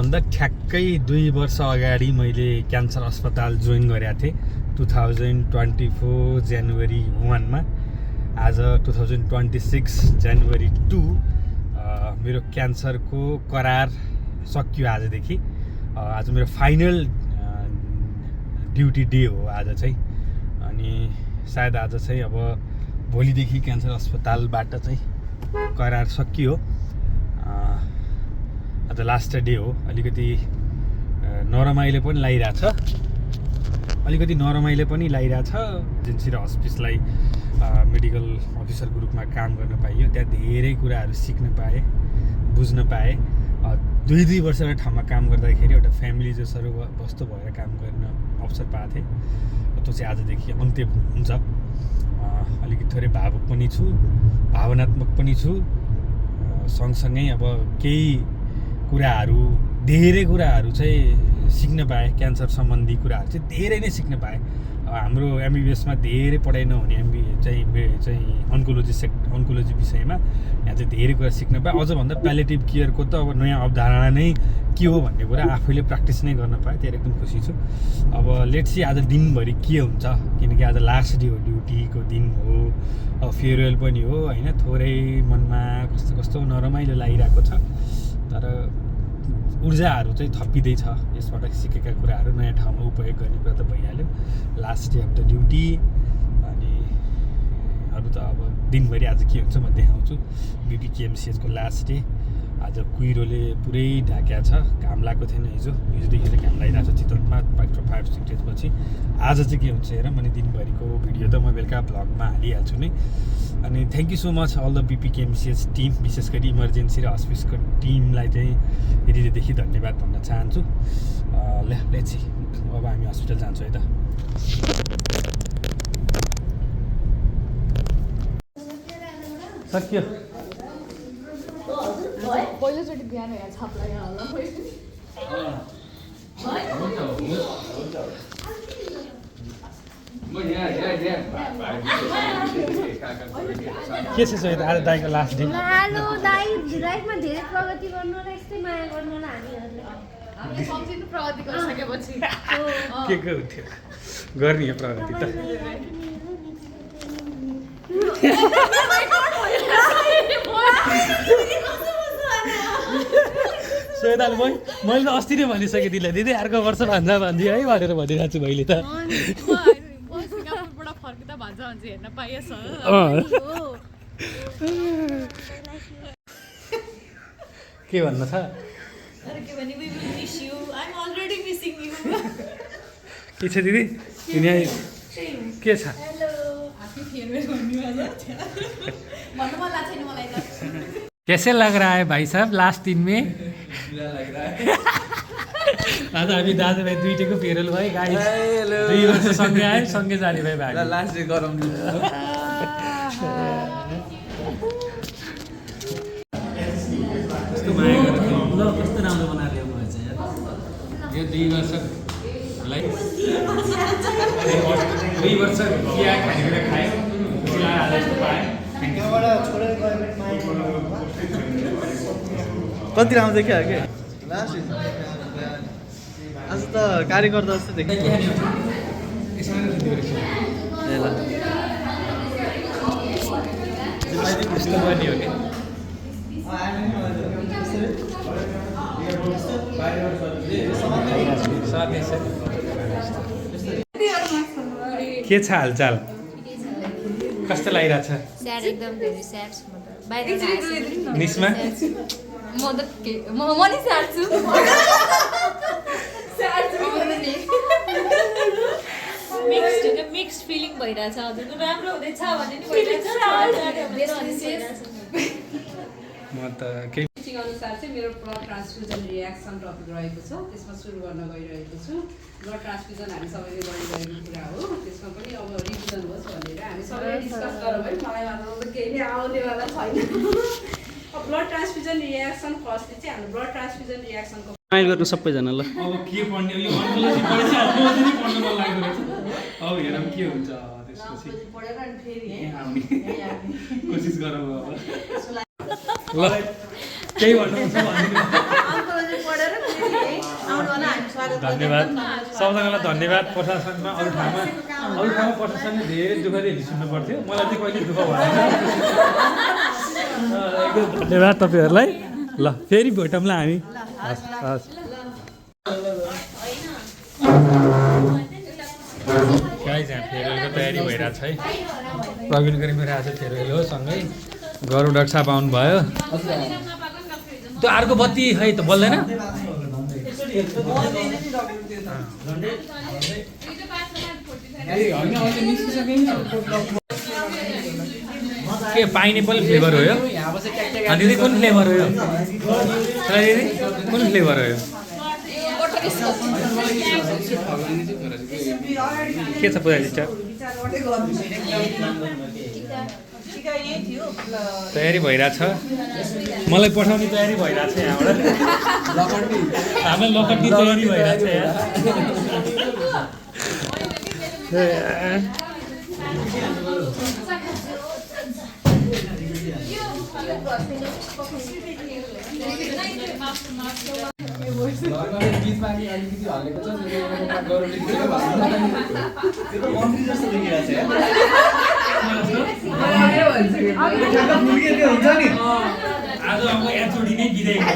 आजभन्दा ठ्याक्कै 2 वर्ष अगाडि मैले क्यान्सर अस्पताल जोइन गरेको थिएँ 2024 जनवरी 1 मा। आज 2026 जनवरी 2 मेरो क्यान्सरको करार सकियो आजदेखि। आज मेरो फाइनल ड्युटी डे हो आज चाहिँ। अनि सायद आज चाहिँ अब भोलिदेखि क्यान्सर अस्पतालबाट चाहिँ करार सकियो। आज लास्ट डे हो। अलिकति नरमाइलो पनि लागिरहेछ, एजेन्सी र हस्पिसलाई मेडिकल अफिसरको रूपमा काम गर्न पाइयो। त्यहाँ धेरै कुराहरू सिक्न पाएँ, बुझ्न पाएँ। 2 वर्ष एउटा ठाउँमा काम गर्दाखेरि एउटा फ्यामिली जसरी वस्तु भएर काम गर्न अवसर पाएको थिएँ। त्यो चाहिँ आजदेखि अन्त्य हुन्छ। अलिकति थोरै भावुक पनि छु, भावनात्मक पनि छु। सँगसँगै अब केही कुराहरू, धेरै कुराहरू चाहिँ सिक्न पाएँ। क्यान्सर सम्बन्धी कुराहरू चाहिँ धेरै नै सिक्न पाएँ। हाम्रो एमबिबिएसमा धेरै पढाइ नहुने चाहिँ अन्कोलोजी विषयमा यहाँ चाहिँ धेरै कुरा सिक्न पाएँ। अझभन्दा प्यालेटिभ केयरको त अब नयाँ अवधारणा नै के हो भन्ने कुरा आफैले प्र्याक्टिस नै गर्न पाएँ। त्यही एकदम खुसी छु। अब लेट्स सी आज दिनभरि के हुन्छ, किनकि आज लास्ट डे हो, ड्युटीको दिन हो। अब फेयरवेल पनि हो होइन। थोरै मनमा कस्तो कस्तो नरमाइलो लागिरहेको छ, तर ऊर्जाहरू चाहिँ थपिँदैछ। यसबाट सिकेका कुराहरू नयाँ ठाउँमा उपयोग गर्ने कुरा त भइहाल्यो। Last day of the duty. अनि अरू त अब दिनभरि आज के हुन्छ म देखाउँछु। बिपिकेएमसिएचको लास्ट डे। आज कुहिरोले पुरै ढाक्या छ। घाम लागेको थिएन हिजोदेखि चाहिँ घाम लागिरहेको छ चितवनमा 5-6 days पछि। आज चाहिँ के हुन्छ हेर। मैले दिनभरिको भिडियो त म बेलुका भ्लगमा हालिहाल्छु नै। अनि thank you so much all the BPKMCH team, विशेष गरी इमर्जेन्सी र हस्पिसको टिमलाई चाहिँ हृदयदेखि धन्यवाद भन्न चाहन्छु। लेट्स सी अब हामी हस्पिटल जान्छौँ है त। सक्यो। पहिलोचोटि बिहान यहाँ छाप लाग्यो होला। के छ सहित आज दाइको लास्ट डे? हेलो दाइ, लाइफमा धेरै प्रगति गर्नु र यस्तै माया गर्नु र हामीहरूले सम्झिनु प्रगति गरिसकेपछि के हुन्थ्यो गर्ने हो प्रगति त। सोहिदाल मैले त अस्ति नै भनिसकेँ दिदी अर्को वर्ष भन्छु है भनेर भनिरहेको छु मैले त। सिङ्गापुरबाट फर्किँदा भन्छ हेर्न पाइएछ। के भन्नु छ? के छ दिदी? के छ? कैसे लग रहा है भाई साहब लास्ट दिन में? आज हामी दाजुभाइ दुईटैको फेयरवेल भयो गाइस। 2 वर्ष सँगै आयो, सँगै जाने भयो भाइ। लास्ट डे गराउनु कस्तो माया गरेको ल, कस्तो राम्रो बनाएर ल्याउनु भएछ यार। यो 2 वर्षलाई 2 वर्ष चिया खानेकुरा खायो, खुसी लाग्यो। आज यस्तो पाएँ। कति राम्रो देखियो के लास्ट आज त कार्यकर्ता जस्तो देखियो। ए ल यस्तो गर्ने हो कि के छ हालचाल? कस्तो लागिरहेछ? एकदम धेरै स्याड छु म त। बाहिर निस्मा म नि स्याड छु। मिक्स्ड फिलिङ भइरहेछ। हजुरको राम्रो हुँदैछ भने नि भइरहेछ। म त केही अनुसार चाहिँ मेरो ब्लड ट्रान्सफ्युजन रियाक्सन टपिक रहेको छ। त्यसमा सुरु गर्न गइरहेको छु। ब्लड ट्रान्सफ्युजन हामी सबैले गरिरहेको कुरा हो। त्यसमा पनि अब रिभिजन होस् भनेर हामी सबैले डिस्कस गरौँ है। मलाई मात्र त केही नै आउनेवाला छैन। ब्लड ट्रान्सफ्युजन रियाक्सन फर्स्टली चाहिँ हाम्रो ब्लड ट्रान्सफ्युजन रियाक्सनको स्माइल गर्नु सबैजना ल। अब के पढ्ने, यो अन्कोलोजी पढेछ, अन्कोलोजी नै पढ्न मन लागेको रहेछ। अब हेरौँ के हुन्छ त्यसपछि। पढेर अनि फेरि हामी कोसिस गरौँ अब। ल केही भन्नुहुन्छ भनिदिनु। अन्कोलोजी बढेर आउनु होला हामी स्वागत धन्यवाद सबैजनालाई धन्यवाद प्रशासनमा अरू ठाउँमा प्रशासनले धेरै दुःख दिएर सुन्नु पर्थ्यो मलाई चाहिँ कहिले दुःख भएन एकदम धन्यवाद तपाईँहरूलाई ल फेरि भेटौँला हामी हस् हस् गाइज यहाँ फेयरवेलको तयारी भइरहेको छ है प्रवीण गरी मेरो आज फेयरवेल हो सँगै गरौँ डाक्टर साहब आउनुभयो त्यो अर्को बत्ती है त बल्दैन के पाइनएप्पल फ्लेभर हो यो दिदी कुन फ्लेभर हो यो दिदी कुन फ्लेभर हो यो के छ पूजा टिस्टा तयारी भइरहेछ मलाई पठाउने तयारी भइरहेछ यहाँबाट हाम्रो लकटी तयारी भइरहेछ आज अब एचओडी नै बिदाइको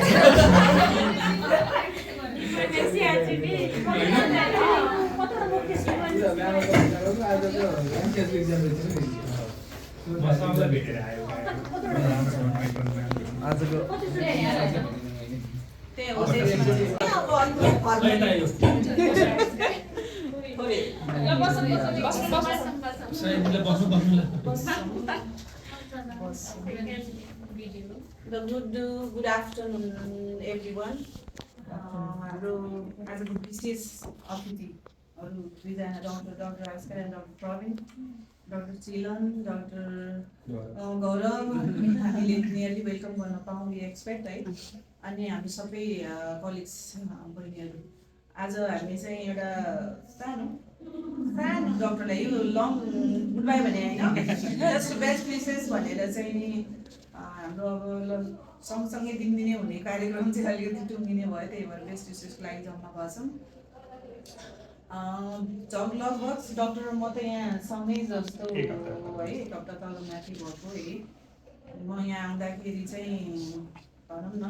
भेटेर आयो आजको Good afternoon, everyone. हाम्रो आजको विशेष अतिथिहरू दुईजना doctor Askar and doctor Praveen, doctor चिलन, डाक्टर गौरव हामीले नियरली वेलकम गर्न पाऊँ वी एक्सपेक्ट है। अनि हामी सबै कलिग्स बहिनीहरू आज हामी चाहिँ एउटा सानो डक्टरलाई यो लङ गुड बाई भने होइन जस्ट बेस्ट विसेस भनेर चाहिँ नि हाम्रो अब सँगसँगै दिनदिनै हुने कार्यक्रम चाहिँ अलिकति टुङ्गिने भयो, त्यही भएर बेस्ट विसेसको लागि जम्मा भएछौँ। लगभग डक्टर म त यहाँ सँगै जस्तो है, डक्टर तल माथि भएको है। म यहाँ आउँदाखेरि चाहिँ भनौँ न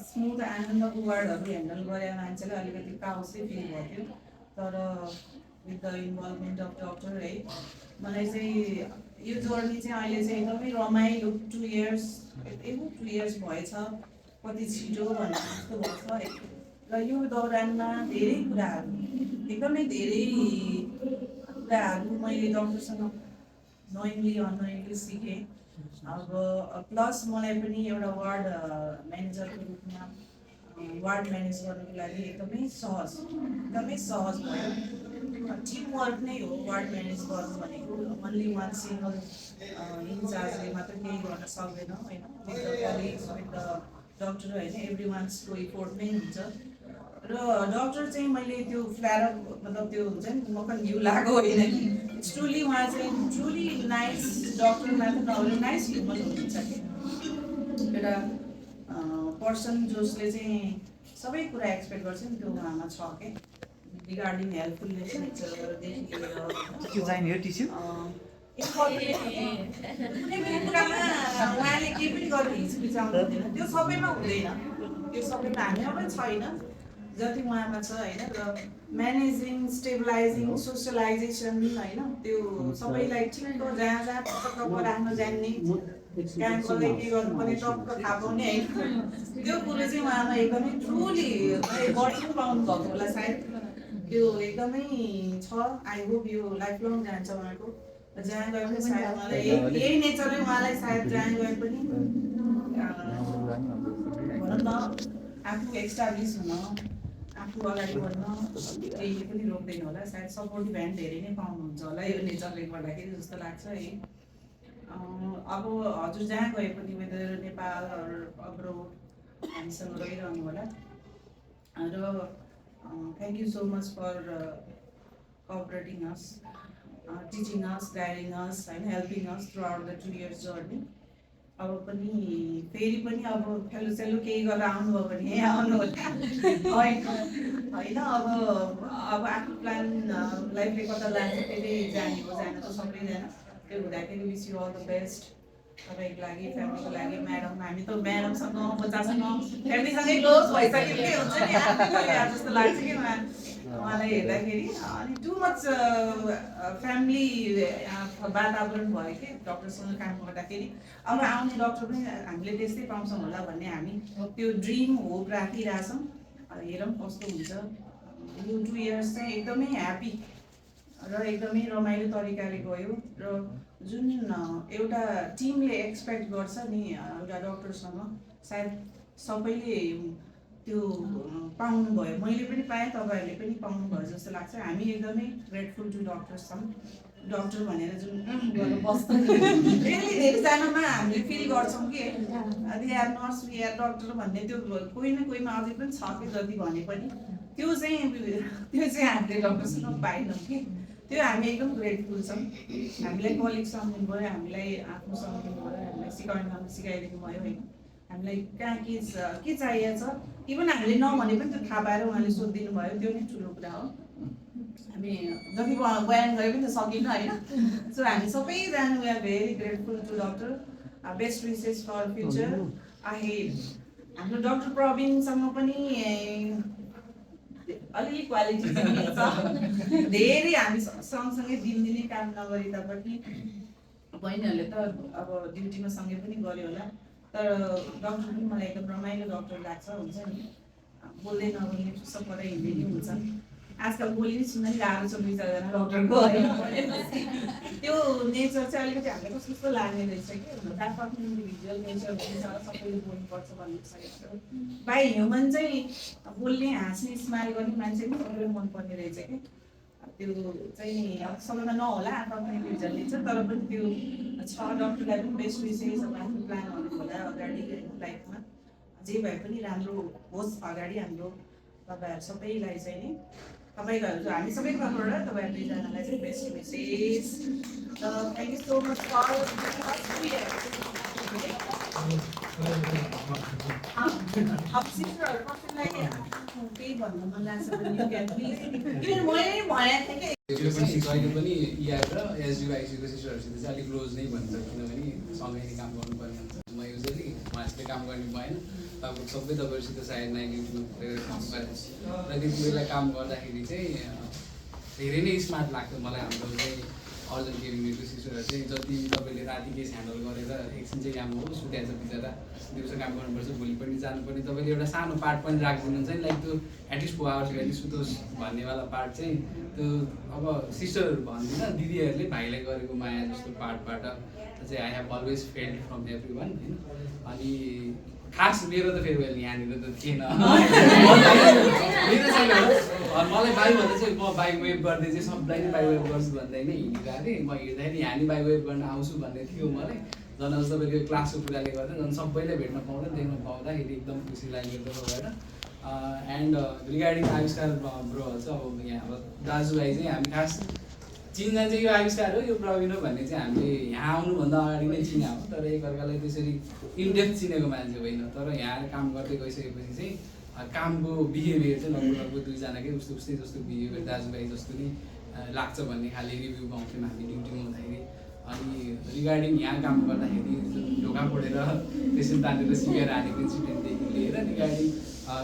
स्मुथ आनन्दको वार्डहरू ह्यान्डल गरेर मान्छेलाई अलिकति काउसै फिल भयो, तर with the involvement of doctor है मलाई चाहिँ यो जर्नी चाहिँ अहिले चाहिँ एकदमै रमाइलो 2 इयर्स भएछ, कति छिटो भन्ने जस्तो भएको छ है। र यो दौरानमा धेरै कुराहरू एकदमै धेरै कुराहरू मैले डक्टरसँग नोइङली अननोइङली सिकेँ। अब प्लस मलाई पनि एउटा वार्ड म्यानेजरको रूपमा वार्ड म्यानेज गर्नुको लागि एकदमै सहज भयो। टिमवर्क नै हो वार्ड म्यानेज गर्नु भनेको, ओन्ली वान सिङ्गल इन्चार्जले मात्र केही गर्न सक्दैन होइन, with the colleagues with the doctor होइन, एभ्री वान्सको इफोर्ट नै हुन्छ। र डक्टर चाहिँ मैले त्यो फ्ल्यारअप मतलब त्यो हुन्छ नि मकन घिउ लागो होइन कि इट्स ट्रुली उहाँ चाहिँ ट्रुली नाइस डक्टर मात्र नभएर नाइस ह्युमन हुनुहुन्छ कि एउटा पर्सन जसले चाहिँ सबै कुरा एक्सपेक्ट गर्छ नि त्यो उहाँमा छ के रिगार्डिङ हेल्पफुलनेस नेचरदेखि लिएर कुनै पनि कुरामा उहाँले केही पनि गरेर हिचकिचाउनु हुँदैन, त्यो सबैमा हुँदैन, त्यो सबैमा हामीमा पनि छैन जति उहाँमा छ होइन। र म्यानेजिङ स्टेबलाइजिङ सोसियलाइजेसन होइन त्यो सबैलाई ठिक्क जहाँ टक्क राख्न जान्ने, कहाँ कसलाई के गर्नुपर्ने टक्क थाहा पाउने होइन, त्यो कुरो चाहिँ उहाँमा एकदमै ट्रुली बढ्नु पाउनु भएको होला सायद, त्यो एकदमै छ। आई होप यो लाइफ लङ जान्छ उहाँको, जहाँ गए पनि सायद मलाई यही नेचरले उहाँलाई सायद जहाँ गए पनि भनौँ न आफू एक्स्टाब्लिस हुन, आफू अगाडि बढ्न केहीले पनि रोक्दैन होला, सायद सपोर्टिभ ह्यान्ड धेरै नै पाउनुहुन्छ होला यो नेचरले गर्दाखेरि जस्तो लाग्छ है। अब हजुर जहाँ गए पनि वेदर नेपाल अब्रोड हामीसँग रहिरहनु होला। र thank you so much for cooperating us, teaching us, guiding us, and helping us throughout the 2 years journey. अब पनि फेरि पनि अब फेलोसेलो केही गरेर आउनुभयो भने यहीँ आउनु होला होइन अब आफ्नो प्लान लाइफले कता लान्छ त्यसले जाने हो जान त सबैजना त्यो हुँदाखेरि विस यु अल द बेस्ट तपाईँको लागि फ्यामिलीको लागि म्याडम हामी त म्याडमसँग बच्चासँग फ्यामिलीसँगै क्लोज भइसक्यो के हुन्छ नि जस्तो लाग्छ कि उहाँलाई हेर्दाखेरि अनि टु मच फ्यामिली वातावरण भयो कि डक्टरसँग काम गर्दाखेरि अब आउने डक्टर पनि हामीले त्यस्तै पाउँछौँ होला भन्ने हामी त्यो ड्रिम होप राखिरहेछौँ हेरौँ कस्तो हुन्छ यो 2 इयर्स चाहिँ एकदमै ह्याप्पी र एकदमै रमाइलो तरिकाले गयो र जुन एउटा टिमले एक्सपेक्ट गर्छ नि एउटा डक्टरसँग सायद सबैले त्यो पाउनुभयो मैले पनि पाएँ तपाईँहरूले पनि पाउनुभयो जस्तो लाग्छ हामी एकदमै ग्रेटफुल टु डक्टर्स छौँ डक्टर भनेर जुन गरेर बस्छ रियली धेरैजनामा हामीले फिल गर्छौँ कि they are nurse we are doctor भन्ने त्यो कोही न कोहीमा अझै पनि छ कि जति भने पनि त्यो चाहिँ हामीले डक्टरसँग पाएनौँ कि त्यो हामी एकदम ग्रेटफुल छौँ हामीलाई कलिग सम्झिनु भयो हामीलाई आफ्नो सम्झिनु भयो हामीलाई सिकाउनु सिकाइदिनु भयो होइन हामीलाई कहाँ के चाहिएको छ इभन हामीले नभने पनि त्यो थाहा पाएर उहाँले सोधिदिनु भयो त्यो नै ठुलो कुरा हो हामी जति बयान गरे पनि त सकिन्न होइन सो हामी सबैजना we are very grateful to doctor best wishes for future ahead हाम्रो डक्टर प्रवीणसँग पनि अलिअलि क्वालिटी पनि छ धेरै हामी सँगसँगै दिनदिनै काम नगरी तापनि बहिनीहरूले त अब ड्युटीमा सँगै पनि गऱ्यो होला तर डक्टर पनि मलाई एकदम रमाइलो डक्टर लाग्छ हुन्छ नि बोल्दै नबोल्ने चुस्स पढाइ हिँड्दै नि हुन्छ आजकल बोली नै सुन्न नि गाह्रो छ 2-4 डक्टरको त्यो नेचर चाहिँ अलिकति हामीलाई कस्तो कस्तो लाग्ने रहेछ कि आफ्नो इन्डिभिजुअल नेचर हुन्छ सबैले बोल्नुपर्छ भन्ने छ बाई ह्युमन चाहिँ बोल्ने हाँस्ने स्माइल गर्ने मान्छे पनि सबैले मनपर्ने रहेछ कि त्यो चाहिँ अब सबैमा नहोला आफ्नो इन्डिभिजुअल नेचर तर पनि त्यो छ डक्टरलाई पनि बेस्ट विसेस अब आफ्नो प्लानहरू होला अगाडि लाइफमा जे भए पनि राम्रो होस् अगाडि हाम्रो तपाईँहरू सबैलाई चाहिँ नि तपाईँको हामी सबैको तर्फबाट तपाईँहरू दुईजनालाई चाहिँ best wishes thank you so much अब सिस्टरहरू कसैलाई केही भन्नु मन लाग्छ भने किनभने मैले भनेको थिएँ कि जहिले पनि इआर र एसयुआइसीको सिस्टरहरूसित चाहिँ अलिक क्लोज नै भन्छ किनभने सँगै नै काम गर्नुपर्ने हुन्छ म युजली उहाँसित काम गर्ने भएन अब सबै तपाईँहरूसित सायद 19 काम गरेँ र त्यति बेला काम गर्दाखेरि चाहिँ धेरै नै स्मार्ट लाग्थ्यो मलाई हाम्रो चाहिँ अर्जन केयर युनिटको सिस्टरहरू चाहिँ जति तपाईँले राति केस ह्यान्डल गरेर एकछिन चाहिँ काम हो सुत्याएछ बिचरा दिउँसो काम गर्नुपर्छ भोलि पनि जानुपर्ने तपाईँले एउटा सानो पार्ट पनि राखिदिनुहुन्छ नि लाइक त्यो एटलिस्ट 4 आवर्स गरी सुतोस् भन्नेवाला पार्ट चाहिँ त्यो अब सिस्टरहरू भन्दिनँ दिदीहरूले भाइलाई गरेको माया जस्तो पार्टबाट चाहिँ I have always failed from every one होइन अनि खास मेरो त फेयरवेल यहाँनिर त थिएन मेरो छैन मलाई बाई भन्दा चाहिँ म बाई वेभ गर्दै चाहिँ सबलाई नै बाई वेभ गर्छु भन्दै नै हिँडिरहेको थिएँ म हिँड्दाखेरि यहाँ बाई वेभ गर्न आउँछु भन्ने थियो मलाई झन् अब तपाईँको क्लासको कुराले गर्दा झन् सबैलाई भेट्न पाउँदा देख्न पाउँदाखेरि एकदम खुसी लागेको भएर एन्ड रिगार्डिङ आविष्कार ब्रोहरू चाहिँ अब यहाँ अब दाजुभाइ चाहिँ हामी खास चिन्जा चाहिँ यो आविष्कार हो यो प्रवीण हो भन्ने चाहिँ हामीले यहाँ आउनुभन्दा अगाडि नै चिने हो तर एकअर्कालाई त्यसरी इनडेप्थ चिनेको मान्छे होइन तर यहाँ काम गर्दै गइसकेपछि चाहिँ कामको बिहेभियर चाहिँ लगभग दुईजनाकै उस्तै जस्तो बिहेभियर दाजुभाइ जस्तो नै लाग्छ भन्ने खाले रिभ्यू पाउँथ्यौँ हामी ड्युटीमा हुँदाखेरि अनि रिगार्डिङ यहाँ काम गर्दाखेरि ढोका फोडेर पेसेन्ट तानेर सिकेर हानेको इन्सिडेन्टदेखि लिएर रिगार्डिङ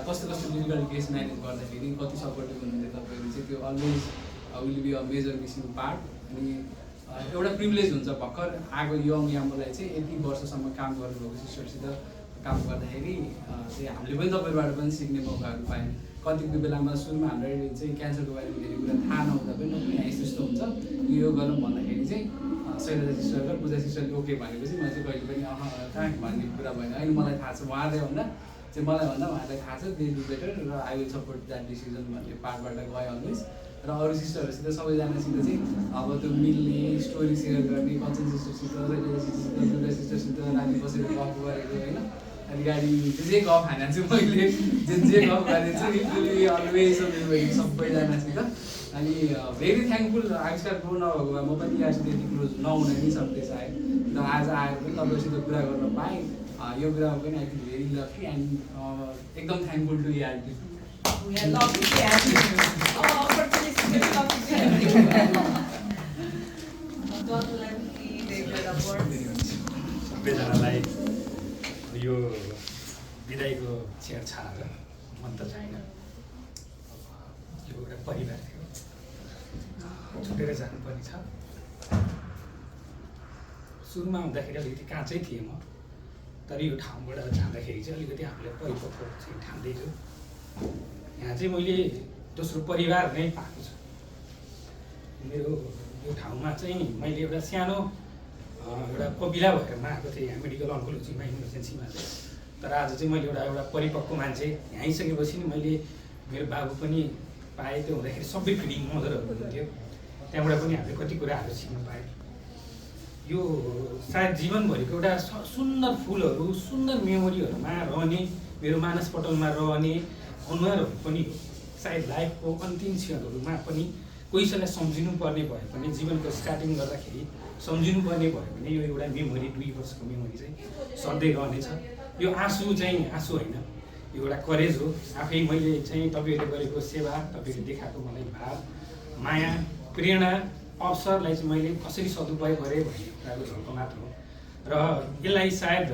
कस्तो डिफिकल्ट केस म्यानेज गर्दाखेरि कति सपोर्टिभ हुनुहुन्थ्यो तपाईँहरू चाहिँ त्यो always will be a major missing part अनि एउटा प्रिभिलेज हुन्छ भर्खर आएको यङ याम्बोलाई चाहिँ यति वर्षसम्म काम गर्नुभएको सिस्टरसित काम गर्दाखेरि चाहिँ हामीले पनि तपाईँबाट पनि सिक्ने मौकाहरू पायौँ कतिको बेलामा सुरुमा हाम्रो चाहिँ क्यान्सरको बारेमा धेरै कुरा थाहा नहुँदा पनि यहाँ यस्तो हुन्छ यो गरौँ भन्दाखेरि चाहिँ शैलजा सिस्टर र पूजा सिस्टरले ओके भनेपछि म चाहिँ कहिले पनि कहाँ भन्ने कुरा भएन अहिले मलाई थाहा छ उहाँले भन्दा चाहिँ मलाई भन्दा उहाँलाई थाहा छ दे डु बेटर र I will support that decision भन्ने पार्टबाट गयो अलवेज र अरू सिस्टरहरूसित सबैजनासित चाहिँ अब त्यो मिल्ने स्टोरी सेयर गर्ने कञ्चन सिस्टरसित दुर्गा सिस्टरसित राति बसेर गफ गरेको होइन रिगार्डिङ जे गफ हाना चाहिँ मैले जे गफ गरेको छु रियली अलवेज सबैजनासित अनि भेरी थ्याङ्कफुल आविष्कार ग्रो नभएको भए म पनि यहाँसित यति क्लोज नहुन नि सक्थेँ सायद र आज आएर पनि तपाईँसित कुरा गर्न पाएँ। यो कुरामा पनि I feel very lucky and एकदम thankful to reality. We are lucky to have you. Opportunity is very lucky to have you. Daughterलाई पनि रेगुलर अवार्ड सबैजनालाई यो विदाईको छेडछाड मन त छैन। यो एउटा परिवार थियो, छुटेर जानुपर्ने छ। सुरुमा आउँदाखेरि अलिकति काँचै थिएँ म, तर यो ठाउँबाट जाँदाखेरि चाहिँ अलिकति आफूलाई परिपक्व चाहिँ ठान्दैछु। यहाँ चाहिँ मैले दोस्रो परिवार नै पाएको छु। मेरो यो ठाउँमा चाहिँ मैले एउटा सानो एउटा कपिला भएर आएको थिएँ यहाँ मेडिकल अन्कोलोजीमा इमर्जेन्सीमा चाहिँ। तर आज चाहिँ मैले एउटा परिपक्व मान्छे यहाँ आइसकेपछि नि मैले मेरो बाबु पनि पाएँ। त्यो हुँदाखेरि सबै फिडिङ मदरहरू हुनुहुन्थ्यो, त्यहाँबाट पनि हामीले कति कुराहरू सिक्न पाएँ। यो सायद जीवनभरिको एउटा सुन्दर फुलहरू सुन्दर मेमोरीहरूमा रहने, मेरो मानसपटलमा रहने अनुहारहरू पनि हो। सायद लाइफको अन्तिम क्षणहरूमा पनि कोहीसँग सम्झिनु पर्ने भयो भने, जीवनको स्टार्टिङ गर्दाखेरि सम्झिनु पर्ने भयो भने यो एउटा मेमोरी, 2 वर्षको मेमोरी चाहिँ सधैँ रहनेछ। यो आँसु चाहिँ आँसु होइन, यो एउटा करेज हो। आफै मैले चाहिँ तपाईँहरूले गरेको सेवा, तपाईँहरूले देखाएको मलाई भाव, माया, प्रेरणा, अवसरलाई चाहिँ मैले कसरी सदुपयोग गरेँ भन्ने कुराको झल्को मात्र हो। र यसलाई सायद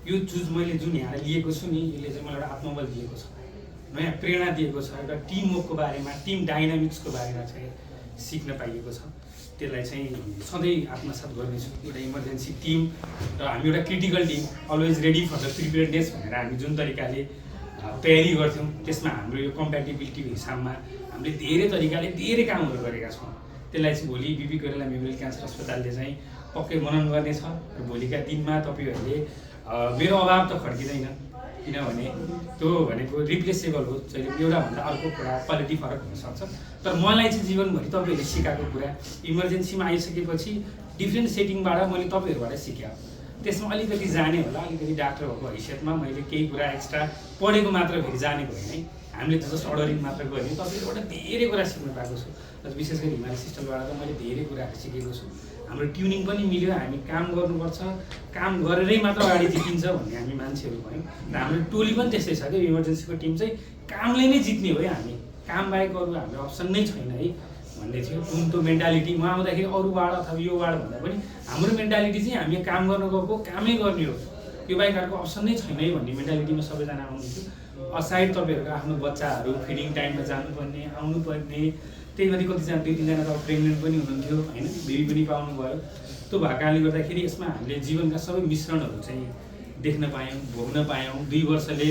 यो चुज मैले जुन यहाँ लिएको छु नि, यसले चाहिँ मलाई एउटा आत्मबल दिएको छ, नयाँ प्रेरणा दिएको छ, एउटा टिमवर्कको बारेमा, टिम डाइनामिक्सको बारेमा चाहिँ सिक्न पाइएको छ। त्यसलाई चाहिँ सधैँ आत्मसात गर्नेछु। एउटा इमर्जेन्सी टिम र हामी एउटा critical team, always ready for the preparedness भनेर हामी जुन तरिकाले तयारी गर्थ्यौँ, त्यसमा हाम्रो यो कम्प्याटिबिलिटीको हिसाबमा हामीले धेरै तरिकाले धेरै कामहरू गरेका छौँ। त्यसलाई चाहिँ भोलि बिपी कोइराला मेमोरियल क्यान्सर अस्पतालले चाहिँ पक्कै मनन गर्नेछ। र भोलिका दिनमा तपाईँहरूले मेरो अभाव त खड्किँदैन, किनभने त्यो भनेको रिप्लेसेबल हो। चाहिँ एउटाभन्दा अर्को कुरा क्वालिटी फरक हुनसक्छ। तर मलाई चाहिँ जीवनभरि तपाईँहरूले सिकाएको कुरा, इमर्जेन्सीमा आइसकेपछि डिफ्रेन्ट सेटिङबाट मैले तपाईँहरूबाट सिकेँ। त्यसमा अलिकति जाने होला, अलिकति डाक्टर भएको हैसियतमा मैले केही कुरा एक्स्ट्रा पढेको मात्र फेरि जानेको होइन है। हामीले त जस्ट अर्डरिङ मात्र गर्ने, तपाईँहरूबाट धेरै कुरा सिक्नु पाएको छु। र विशेष गरी हिमालय सिस्टमबाट त मैले धेरै कुराहरू सिकेको छु। हाम्रो ट्युनिङ पनि मिल्यो, हामी काम गर्नुपर्छ, काम गरेरै मात्र अगाडि जितिन्छ भन्ने हामी मान्छेहरू भयौँ। र हाम्रो टोली पनि त्यस्तै छ कि इमर्जेन्सीको टिम चाहिँ कामले नै जित्ने हो है, हामी काम बाहेक अरू हाम्रो अप्सन नै छैन है भन्ने थियो। त्यो मेन्टालिटी म आउँदाखेरि अरू वार्ड अथवा यो वार्ड भन्दा पनि हाम्रो मेन्टालिटी चाहिँ हामी काम गर्न गएको कामै गर्ने हो, यो बाहेक अर्को अप्सन नै छैन है भन्ने मेन्टालिटीमा सबैजना आउनुहुन्थ्यो। असाइड तपाईँहरूको आफ्नो बच्चाहरू फिडिङ टाइममा जानुपर्ने, आउनुपर्ने, त्यही माथि कतिजना 2-3जना त प्रेग्नेन्ट पनि हुनुहुन्थ्यो होइन, बेबी पनि पाउनुभयो। त्यो भएको कारणले गर्दाखेरि यसमा हामीले जीवनका सबै मिश्रणहरू चाहिँ देख्न पायौँ, भोग्न पायौँ। 2 वर्षले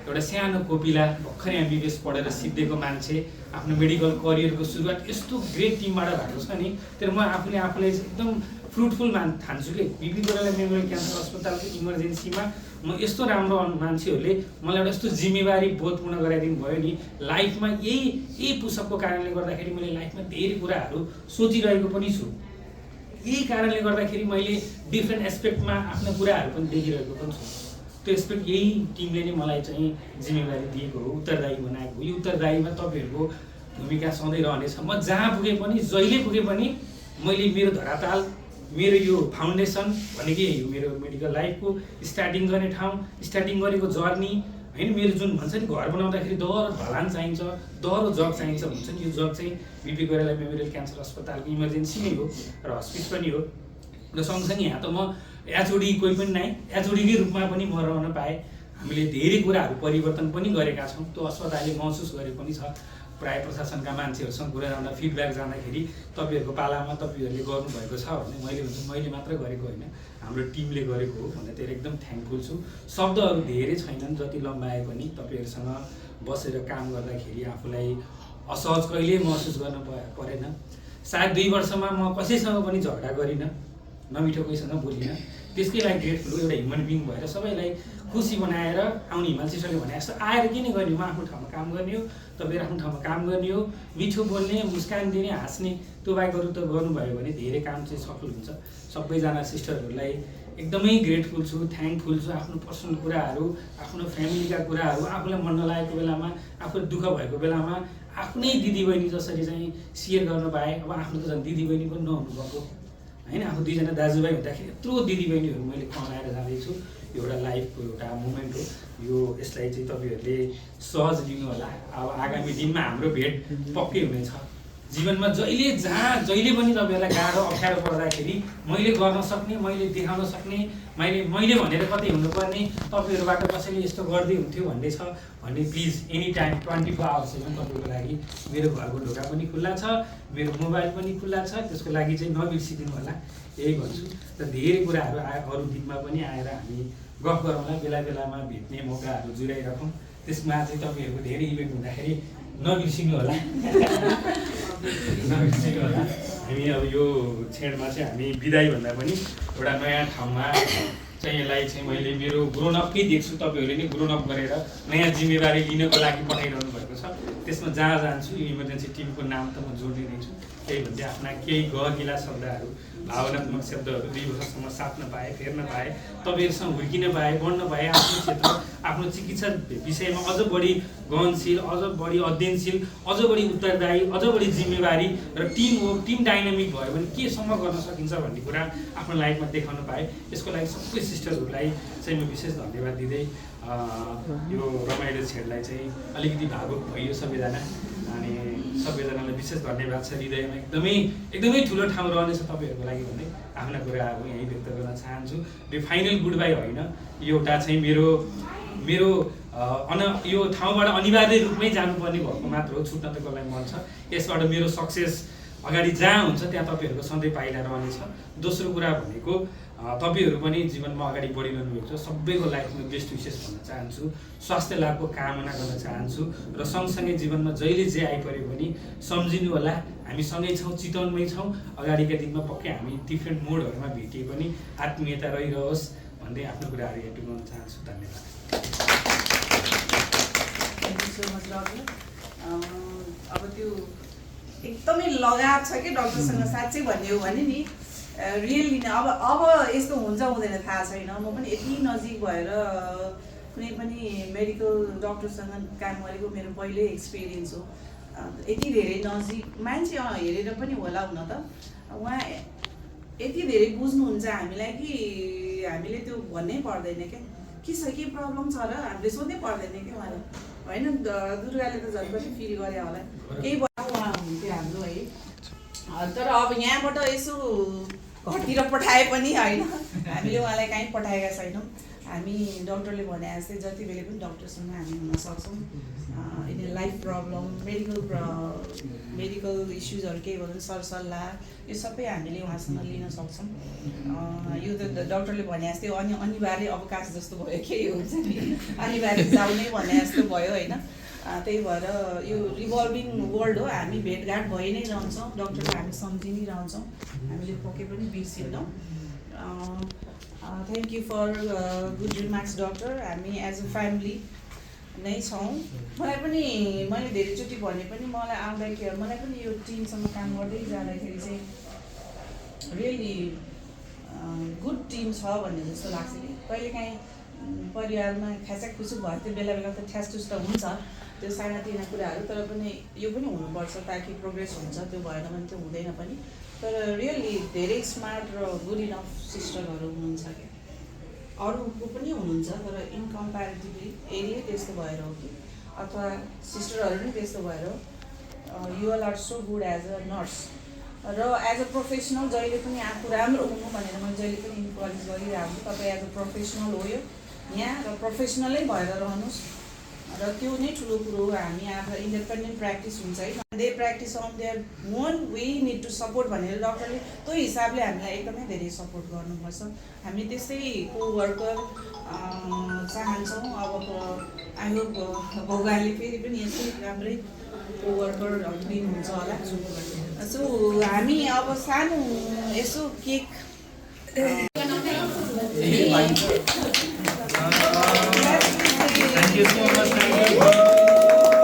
एउटा सानो कोपिला भर्खरै एमबिबिएस पढेर सिद्धिएको मान्छे आफ्नो मेडिकल करियरको सुरुवात यस्तो ग्रेट टिमबाट भएको छ नि। तर म आफूलाई एकदम फ्रुटफुल ठान्छु कि बिपी कोइराला मेमोरियल क्यान्सर अस्पतालको इमर्जेन्सीमा म यस्तो राम्रो मान्छेहरूले मलाई एउटा यस्तो जिम्मेवारी बोधपूर्ण गराइदिनु भयो नि। लाइफमा यही पुसअपको कारणले गर्दाखेरि मैले लाइफमा धेरै कुराहरू सोचिरहेको पनि छु। यही कारणले गर्दाखेरि मैले डिफ्रेन्ट एस्पेक्टमा आफ्ना कुराहरू पनि देखिरहेको पनि छु। त्यो एस्पेक्ट यही टिमले नै मलाई चाहिँ जिम्मेवारी दिएको हो, उत्तरदायी बनाएको हो। यो उत्तरदायीमा तपाईँहरूको भूमिका सधैँ रहनेछ। म जहाँ पुगे पनि, जहिले पुगे पनि मैले मेरो धराताल, मेरो यो फाउन्डेसन भनेकै यो मेरो मेडिकल लाइफको स्टार्टिङ गर्ने ठाउँ, स्टार्टिङ गरेको जर्नी होइन। मेरो जुन भन्छ नि घर बनाउँदाखेरि दह्रो ढलान चाहिन्छ, दह्रो जग चाहिन्छ भन्छ नि, यो जग चाहिँ बिपी कोइराला मेमोरियल क्यान्सर अस्पतालको इमर्जेन्सी नै हो र हस्पिस पनि हो। र सँगसँगै यहाँ त म एचओडी कोही पनि नै, एचओडीकै रूपमा पनि म रहन पाएँ। हामीले धेरै कुराहरू परिवर्तन पनि गरेका छौँ, त्यो अस्पतालले महसुस गरे पनि छ। प्रायः प्रशासनका मान्छेहरूसँग कुरा जाँदा फिडब्याक जाँदाखेरि तपाईँहरूको पालामा तपाईँहरूले गर्नुभएको छ भने मैले भन्छु मैले मात्र गरेको होइन, हाम्रो टिमले गरेको हो भनेर त्यही एकदम थ्याङ्कफुल छु। शब्दहरू धेरै छैनन्, जति लम्बाए पनि तपाईँहरूसँग बसेर काम गर्दाखेरि आफूलाई असहज कहिले महसुस गर्न परेन। सायद 2 वर्षमा म कसैसँग पनि झगडा गरिनँ, नमिठो कोहीसँग बोलिनँ। त्यसकै लागि ग्रेटफुल, एउटा ह्युमन बिङ भएर सबैलाई खुसी बनाएर आउने। हिमाल सिस्टरले भने जस्तो आएर किन गर्ने, म आफ्नो ठाउँमा काम गर्ने हो, तपाईँहरू आफ्नो ठाउँमा काम गर्ने हो, मिठो बोल्ने, मुस्कान दिने, हाँस्ने, त्यो बाहेक अरू त गर्नुभयो भने धेरै काम चाहिँ सफल हुन्छ। सबैजना सिस्टरहरूलाई एकदमै ग्रेटफुल छु, थ्याङ्कफुल छु। आफ्नो पर्सनल कुराहरू, आफ्नो फ्यामिलीका कुराहरू, आफूलाई मन नलागेको बेलामा, आफूलाई दुःख भएको बेलामा आफ्नै दिदीबहिनी जसरी चाहिँ सेयर गर्न पाएँ। अब आफ्नो त झन् दिदीबहिनी पनि नहुनुभएको होइन। आफू दुईजना दाजुभाइ हुँदाखेरि यत्रो दिदीबहिनीहरू मैले कमाएर जाँदैछु। एउटा लाइफको एउटा मोमेन्ट हो यो, यसलाई चाहिँ तपाईँहरूले सहज लिनु होला। अब आगामी दिनमा हाम्रो भेट पक्कै हुनेछ। जीवनमा जहिले जहिले पनि तपाईँहरूलाई गाह्रो अप्ठ्यारो पर्दाखेरि मैले गर्न सक्ने, मैले देखाउन सक्ने, मैले भनेर कतै हुनुपर्ने, तपाईँहरूबाट कसैले यस्तो गर्दै हुन्थ्यो भन्ने छ भने प्लिज एनी टाइम 24 आवर्स होइन तपाईँको लागि मेरो घरको ढोका पनि खुल्ला छ, मेरो मोबाइल पनि खुल्ला छ। त्यसको लागि चाहिँ नबिर्सिदिनु होला, यही भन्छु। र धेरै कुराहरू अरू दिनमा पनि आएर हामी गफ गरौँला, बेला बेलामा भेट्ने मौकाहरू जुराइराखौँ। त्यसमा चाहिँ तपाईँहरूको धेरै इभेन्ट हुँदाखेरि नबिर्सिनु होला, नबिर्सिनु होला। हामी अब यो क्षणमा चाहिँ हामी बिदाई भन्दा पनि एउटा नयाँ ठाउँमा चाहिँ यसलाई चाहिँ मैले मेरो ग्रोनअपकै देख्छु। तपाईँहरूले नै ग्रोनअप गरेर नयाँ जिम्मेवारी लिनको लागि पठाइरहनु भएको छ। त्यसमा जहाँ जान्छु यो इमर्जेन्सी टिमको नाम त म जोड्दै दिन्छु। त्यही भन्दै आफ्ना केही गहकिला शब्दहरू, भावनात्मक शब्दहरू 2 वर्षसम्म साट्न पाएँ, फेर्न पाएँ, तपाईँहरूसँग हुर्किन पाएँ, बढ्न पाएँ। आफ्नो क्षेत्र, आफ्नो चिकित्सा विषयमा अझ बढी गहनशील, अझ बढी अध्ययनशील, अझ बढी उत्तरदायी, अझ बढी जिम्मेवारी र टिम डाइनामिक भयो भने केसम्म गर्न सकिन्छ भन्ने कुरा आफ्नो लाइफमा देखाउन पाएँ। यसको लागि सबै सिस्टरहरूलाई चाहिँ म विशेष धन्यवाद दिँदै यो रमाइलो छेडलाई चाहिँ अलिकति भावुक भइयो सबैजना। अनि सबैजनालाई विशेष धन्यवाद छ, हृदयमा एकदमै ठुलो ठाउँ रहनेछ तपाईँहरूको लागि भन्दै आफ्ना कुराहरू यहीँ व्यक्त गर्न चाहन्छु। र फाइनल गुड बाई होइन, यो एउटा चाहिँ मेरो यो ठाउँबाट अनिवार्य रूपमै जानुपर्ने भएको मात्र हो। छुट्न त कसलाई मन छ। यसबाट मेरो सक्सेस अगाडि जहाँ हुन्छ त्यहाँ तपाईँहरूको सधैँ पाइला रहनेछ। दोस्रो कुरा भनेको तपाईँहरू पनि जीवनमा अगाडि बढिरहनु भएको छ। सबैको लाइफमा बेस्ट विशेष भन्न चाहन्छु, स्वास्थ्य लाभको कामना गर्न चाहन्छु। र सँगसँगै जीवनमा जहिले जे आइपऱ्यो भने सम्झिनु होला, हामी सँगै छौँ, चितवनमै छौँ। अगाडिका दिनमा पक्कै हामी डिफ्रेन्ट मोडहरूमा भेटिए पनि आत्मीयता रहिरहोस् भन्दै आफ्नो कुराहरू यहाँ टुङ्गाउन चाहन्छु। धन्यवाद। Thank you so much doctor. अब त्यो एकदमै लगाव छ कि डक्टरसँग, साँच्चै भन्ने हो भने नि रियली नै अब यस्तो हुन्छ हुँदैन थाहा छैन। म पनि यति नजिक भएर कुनै पनि मेडिकल डक्टरसँग काम गरेको मेरो पहिल्यै एक्सपिरियन्स हो। यति धेरै नजिक मान्छे हेरेर पनि होला हुन त उहाँ यति धेरै बुझ्नुहुन्छ हामीलाई कि हामीले त्यो भन्नै पर्दैन क्या, के छ के प्रब्लम छ र हामीले सोध्नै पर्दैन क्या उहाँलाई। होइन दुर्गाले त झन् पनि फिल गरे होला, केही भयो उहाँ हुन्थ्यो हाम्रो है। तर अब यहाँबाट यसो घरतिर पठाए पनि होइन, हामीले उहाँलाई कहीँ पठाएका छैनौँ। हामी डक्टरले भने जस्तै जति बेला पनि डक्टरसँग हामी हुन सक्छौँ। यिनीहरू लाइफ प्रब्लम, मेडिकल इस्युजहरू केही भयो भने सरसल्लाह यो सबै हामीले उहाँसँग लिन सक्छौँ। यो त डक्टरले भने जस्तै अनिवार्य अवकाश जस्तो भयो, केही हुन्छ नि अनिवार्य जाउनै भने जस्तो भयो होइन। त्यही भएर यो रिभल्भिङ वर्ल्ड हो, हामी भेटघाट भइ नै रहन्छौँ, डक्टरलाई हामी सम्झि नै रहन्छौँ, हामीले पक्कै पनि बिर्सिन्नौँ। Thank you for good remarks doctor. हामी एज अ फ्यामिली नै छौँ। मलाई पनि मैले धेरैचोटि भने पनि मलाई आउँदाखेरि मलाई पनि यो टिमसँग काम गर्दै जाँदाखेरि चाहिँ रियली गुड टिम छ भन्ने जस्तो लाग्छ कि कहिलेकाहीँ परिवारमा ख्याचाखुचु भयो त्यो बेला बेला त ठ्यासठुस त हुन्छ त्यो सानातिना कुराहरू, तर पनि यो पनि हुनुपर्छ ताकि प्रोग्रेस हुन्छ। त्यो भएन भने त्यो हुँदैन पनि। तर रियली धेरै स्मार्ट र गुड इनफ सिस्टरहरू हुनुहुन्छ क्या, अरूको पनि हुनुहुन्छ तर इनकम्पेरिटिभली एरिया त्यस्तो भएर हो कि अथवा सिस्टरहरू नै त्यस्तो भएर हो। You all are so good as a nurse र एज अ प्रोफेसनल जहिले पनि आफू राम्रो हुनु भनेर मैले जहिले पनि इन्करेज गरिरहेको छु। तपाईँ एज अ प्रोफेसनल हो यो यहाँ र प्रोफेसनलै भएर रहनुहोस् र त्यो नै ठुलो कुरो हो। हामी आफ्नो इन्डिपेन्डेन्ट प्र्याक्टिस हुन्छ है, they practice on their own, we need to support भनेर डक्टरले त्यो हिसाबले हामीलाई एकदमै धेरै सपोर्ट गर्नुपर्छ। हामी त्यस्तै को वर्कर चाहन्छौँ। अब आई होप भगवान्ले फेरि पनि यस्तै राम्रै को वर्करहरू दिनुहुन्छ होला। सो हामी अब सानो यसो cake Thank you so much. Thank you.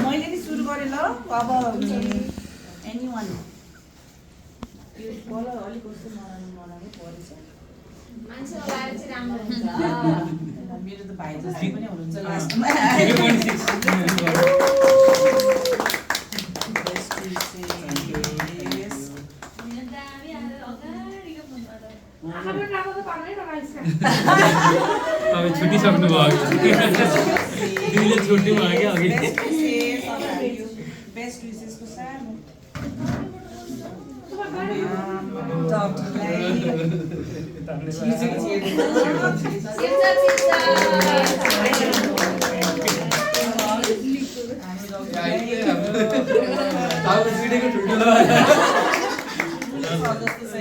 मैले नि सुरु सुरु गरे ल अब एनीवन यो बोल अलिक कस्तो नराम्रो परेछ मान्छे लगाएर चाहिँ राम्रो हुन्छ मेरो त भाइ जस्तै पनि हुनुहुन्छ लास्टमा अब छुटिसक्नु भयो दिदीले छुट्नु भयो क्या अघि बेस्ट विशेषको सानो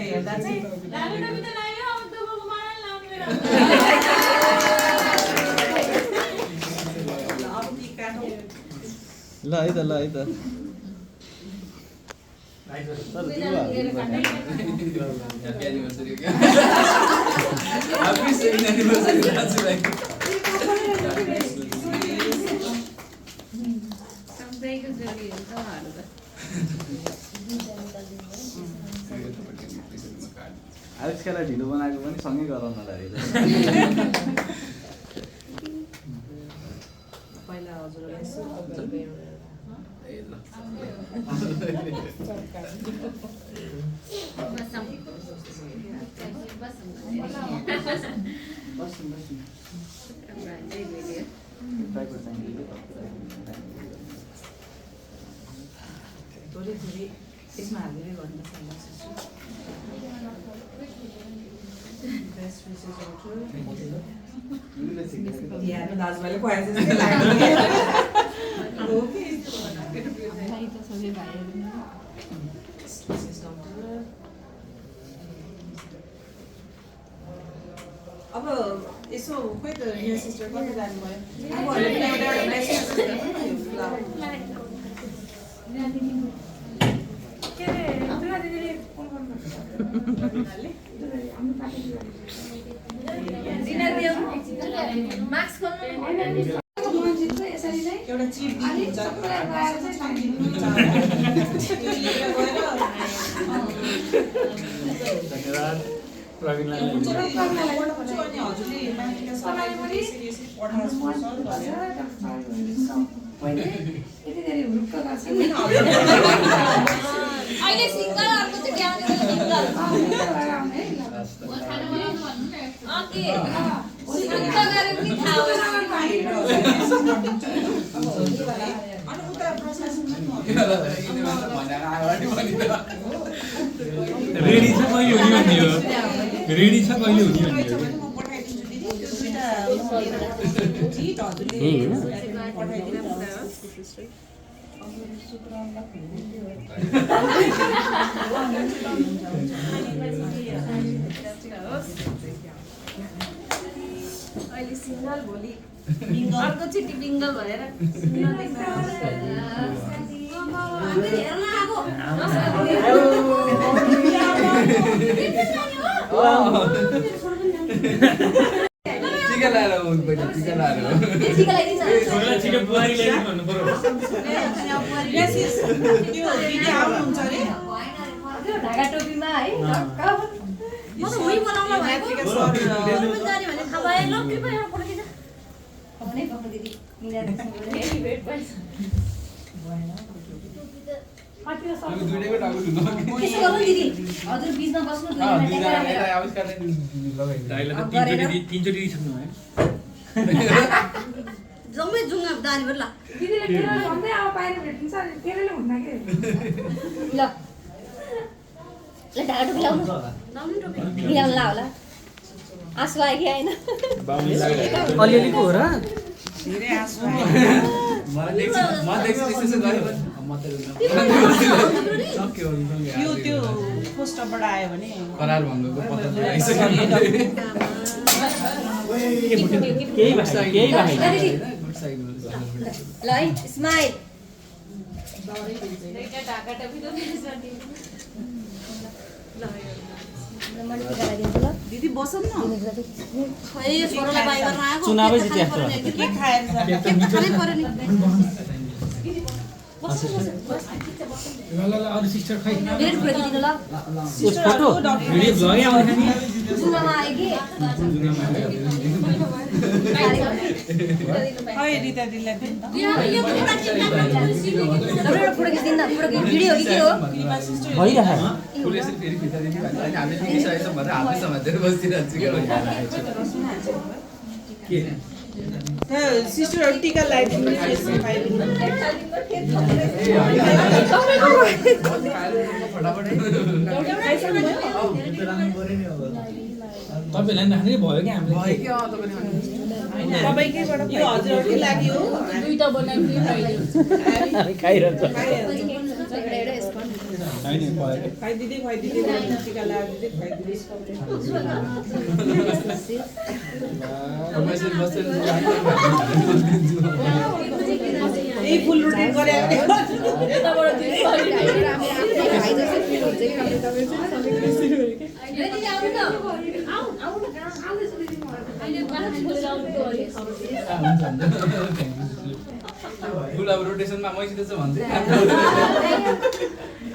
हेर्दा चाहिँ ल है त Happy anniversary again. Happy second anniversary, Nancy bhai. सबैको जोडी हुन्छ उहाँहरू त आयुषकालाई ढिलो बनाएको पनि सँगै गराउन लाग्यो पहिला हजुर थोरै थोरै यसमा हालेरै गर्नुपर्छ बेस्ट विशेष यहाँ दाजुभाइले खुवाए जस्तै लाग्यो अब यसो खोइ त मेरो सिस्टर कति जानुभयो अब एउटा मेसेज के अरे दुर्गा दिदीले फोन एउटा चिप दिनुहुन्छ धन्यवाद प्रवीणलाई अनि हजुरले माथिका सबैलाई सिरियसली पठाउँछ अहिले सिंगल अर्को चाहिँ ल्याउने सिंगल गरेर पनि थाहा अनि उता प्रशासन रेडी छ कहिले हुने भन्ने हो रेडी छ कहिले हुने भन्ने हो म पठाइदिन्छु दिदी त्यो दुईटा चिट हजुरले पठाइदिनु अहिले सिंगल भोलि अर्को चिट्टी बिङ्गल भनेर टिका लाएर हो पहिला टिका लाएर हो छोरालाई छिटो बुहारी ल्याइदिनु भन्नु पर्यो त्यो दिदी आउनुहुन्छ अरे ढाका टोपीमा है म त उही बनाउन भएको माथिका सर जाने भने थाहा भयो ल कृपया एउटा फोटो खिच भने पक्का दिदी मिलाएर हेभी वेट पनि दुईटैको टाउको धुनु त्यसो गर्नु दिदी हजुर बिचमा बस्नु दुई मिनेट दाइले त तीनचोटि दिइसक्नु भयो जम्मै जुङ्गा दानी भर ल दिदीले केरल भन्दै अब बाहिर भेटिन्छ केरल हुन्न के ल ढाका टोपी लाउनु मिलाउनु ला होला आँसु आयो कि आएन अलिअलिको हो र धेरै आँसु मलाई देख्छु त्यसो गरे पनि म त सक्यो यो त्यो पोस्टरबाट आयो भने करार भङ्गको पत्ता लगाइसक्यो केही भाइ ल है स्माइल ढाका टोपी त दिदी बसौँ न खै छोरालाई बाई गर्न आएको चुनावै जित्या के खाएर खानै पर्यो नि ल अरू सिस्टर खै मेरो कुरा दिनु ल फोटो भिडियो भ्लगै आउने नि जुङ्गामा आयो कि है रिता दिदीलाई दिनु त यो कुरा फोटो खिच्दिन न फोटो भिडियो कि के हो भइराख फुल यसरी फेरि भित्रदेखि भन्छ अनि हामीले दिइसकेछौँ भनेर हातै समातेर बसिरहन्छ के सिस्टरहरु टीका लगाइदिनु तपाईँलाई राख्नै भयो कि हामीले तपाईकैबाट यो हजुरहरुकै लागि हो दुईटा बनाइदिनु खाइरहन्छ खाइ दिदी टीका लगाइदिनु खाइदिनु यही फुल रुटिन गरे फुल अब रोटेसनमा मैसित चाहिँ भन्छ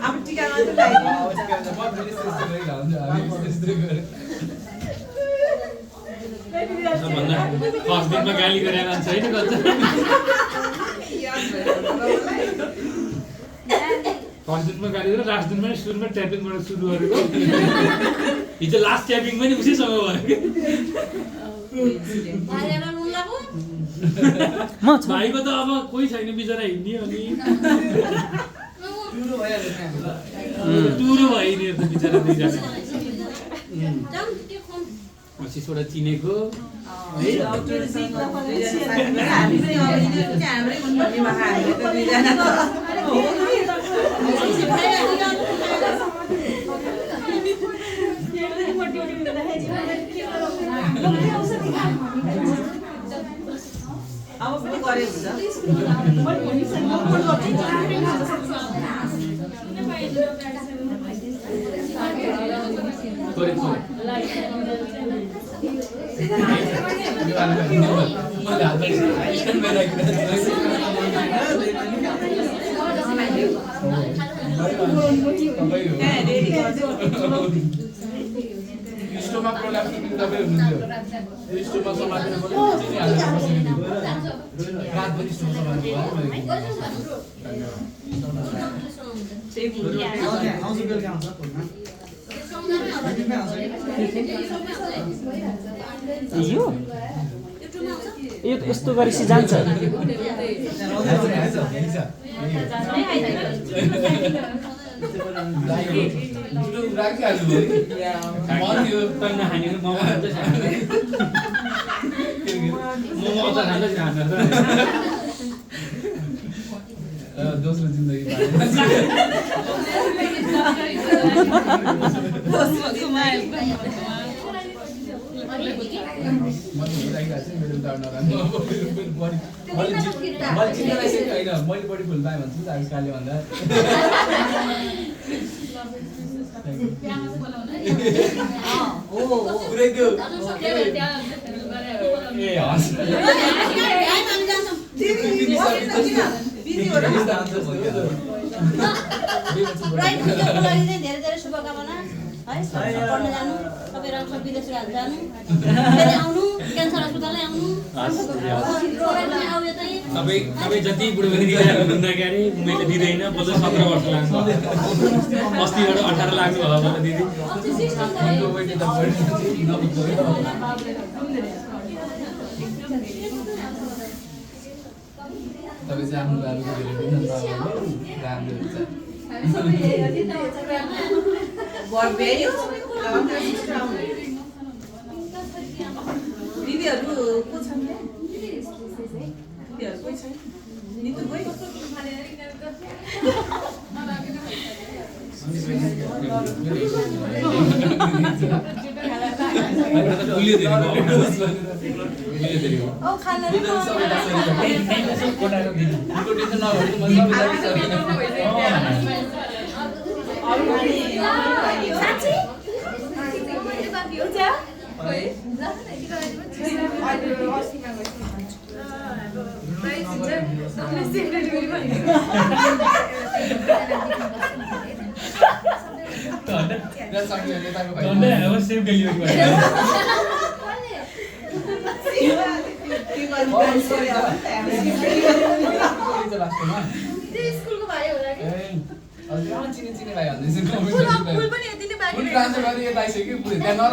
अब टीका मात्र लगाइदिनु फर्स्ट दिनमा गाली गरेर मान्छ होइन फर्स्ट दिनमा गाली गरेर लास्ट दिनमा सुरुमा ट्यापिङबाट सुरु गरेको हिजो लास्ट ट्यापिङ पनि उसैसँग भयो भाइको त अब कोही छैन बिचरा हिँड्ने अनि टुरो भइदियो त बिचरा दुईजना सिसबाट चिनेको अब पनि गरे हुन्छ स्टोमा प्रोलाप्सिस तपाईँ हुनुहुन्थ्यो स्टोमा समातेर पनि चिनिहाल्नु पर्छ रात पनि स्टोमा समातेर आउँछ बेलुका आउँछ यो यस्तो गरेपछि जान्छ दोस्रो जिन्दगी मैले बढी फुल पाएँ भन्छु त आजकालले भन्दा पुरै त्यो धेरै धेरै शुभकामना है पढ्न जानु तपाईहरु सब विदेश जानु फेरि आउनु क्यान्सर अस्पतालमै आउनु तपाईँ जति बुढो हुँदाखेरि मैले दिँदैन बल्ल 17 वर्ष लाग्छ अस्तिबाट 18 लाग्नु भयो मलाई दिदी तपाईँ चाहिँ आफ्नो बाबुको राम्रो हुन्छ दिदीहरु को छन् दिदीहरु कोही छैन नितु कोही ओ खाना Right. सेम डेलिभरी चिने भाइ भन्दैछु ट्रान्सफर गरी यता आइसक्यो त्यहाँ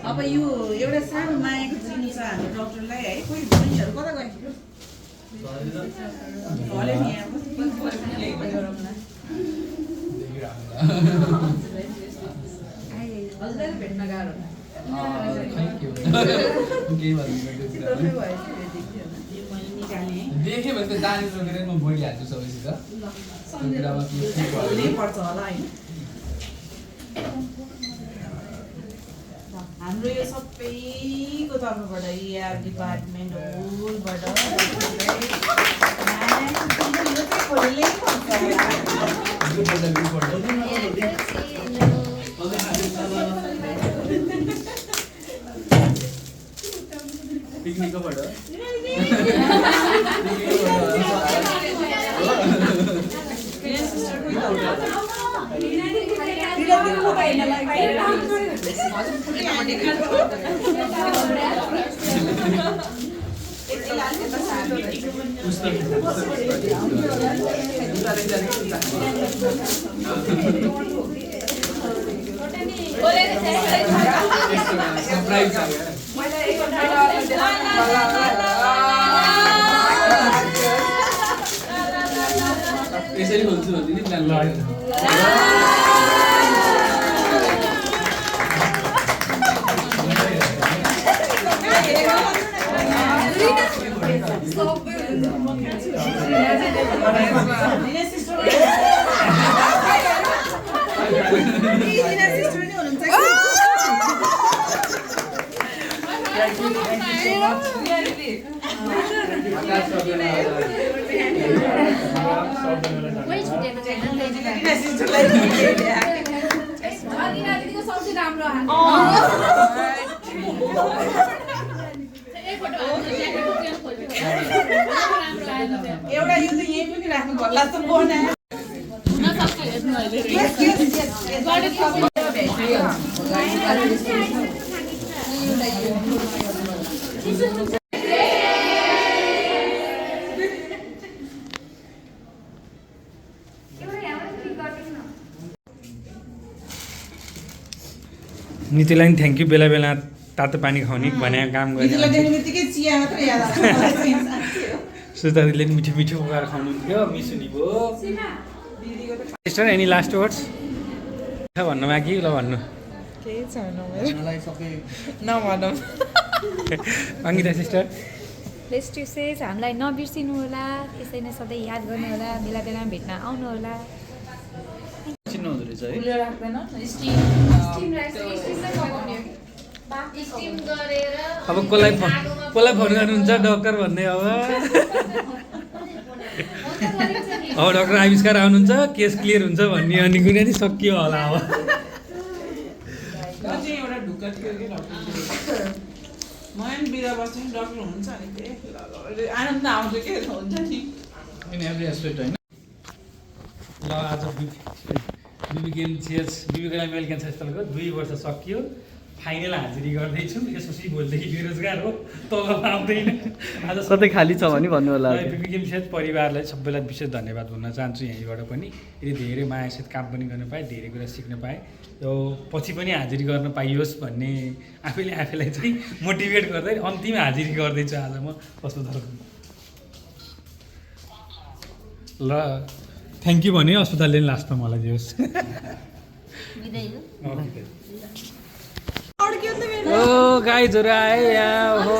अब यो एउटा सानो मायाको चिनो छ हाम्रो डक्टरलाई है कोही बहिनीहरू कता गयो भले नि यहाँ हजुरलाई भेट्न गाह्रो देखेँ भने त जाने सोचेर म बोलिहाल्छु सबैसित पर्छ होला होइन हाम्रो यो सबैको तर्फबाट एआर डिपार्टमेन्ट होलबाट पिकनिकबाट यसरी खोल्छु भन्ने नि प्लान लाग्यो एउटा यो चाहिँ यही पनि राख्नु पर्ला त बनायो नीतिलाई पनि थ्याङ्क यू बेला बेला तातो पानी खुवाउने भनेको काम बित्तिकै चिया मात्र याद आउँछ सुतारीले पनि मिठो मिठो पकाएर खुवाउनुहुन्थ्यो मिसुनी भयो सिस्टर एनी लास्ट वर्ड्स भन्नु बाँकी ल भन्नु केही छैन नभनौँ Ankita sister let's to says हामीलाई नबिर्सिनु होला यसै नै सधैँ याद गर्नु होला बेला बेलामा भेट्न आउनु होला चिन्नुहुँदो रहेछ है अब कसलाई फोन गर्नुहुन्छ डक्टर भन्ने अब डक्टर आविष्कार आउनुहुन्छ केस क्लियर हुन्छ भन्ने अनि कुनै नि सकियो होला अब एउटा ढुक्का थियो कि डक्टर म पनि बिदा बस्छु नि डक्टर हुन्छ नि त्यही आनन्द आउँछ के हुन्छ नि इन एभ्री एस्पेक्ट होइन ल आज बिबिकेन चेयर्स बिबिकेलाई मेल क्यान्सर स्थलको 2 वर्ष सकियो फाइनल हाजिरी गर्दैछु यसपछि भोलिदेखि बेरोजगार हो तलब आउँदैन आज कतै खाली छ भने भन्नु होला बिबिकेन चेयर्स परिवारलाई सबैलाई विशेष धन्यवाद भन्न चाहन्छु यहीँबाट पनि यदि धेरै मायासित काम पनि गर्न पाएँ धेरै कुरा सिक्न पाएँ यो पछि पनि हाजिरी गर्न पाइयोस् भन्ने आफैलाई चाहिँ मोटिभेट गर्दै अन्तिम हाजिरी गर्दैछु आज म अस्पतालको ल थ्याङ्क यू भने अस्पतालले लास्टमा मलाई दियोस् ओ गाइजहरू आए यहाँ हो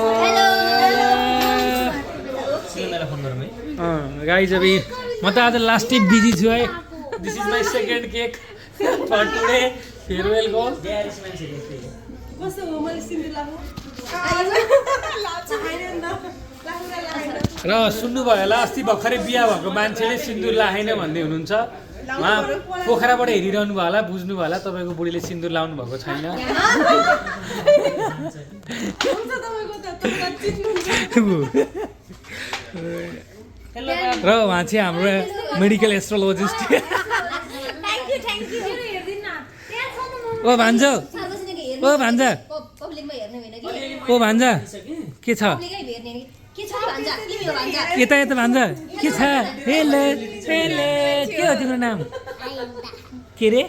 गाइजहरू म त आज लास्टै बिजी छु है this is my second cake for today फेयरवेलको र सुन्नुभयो होला अस्ति भर्खरै बिहा भएको मान्छेले सिन्दुर लाएन भन्दै हुनुहुन्छ उहाँ पोखराबाट हेरिरहनु भयो होला बुझ्नु भयो होला तपाईँको बुढीले सिन्दुर लाउनु भएको छैन र उहाँ चाहिँ हाम्रो मेडिकल एस्ट्रोलोजिस्ट ओ भान्जा ओ भान्जा ओ भान्जा के छ यता यता भान्जा के छ हेलो हेलो के हो तिम्रो नाम के रे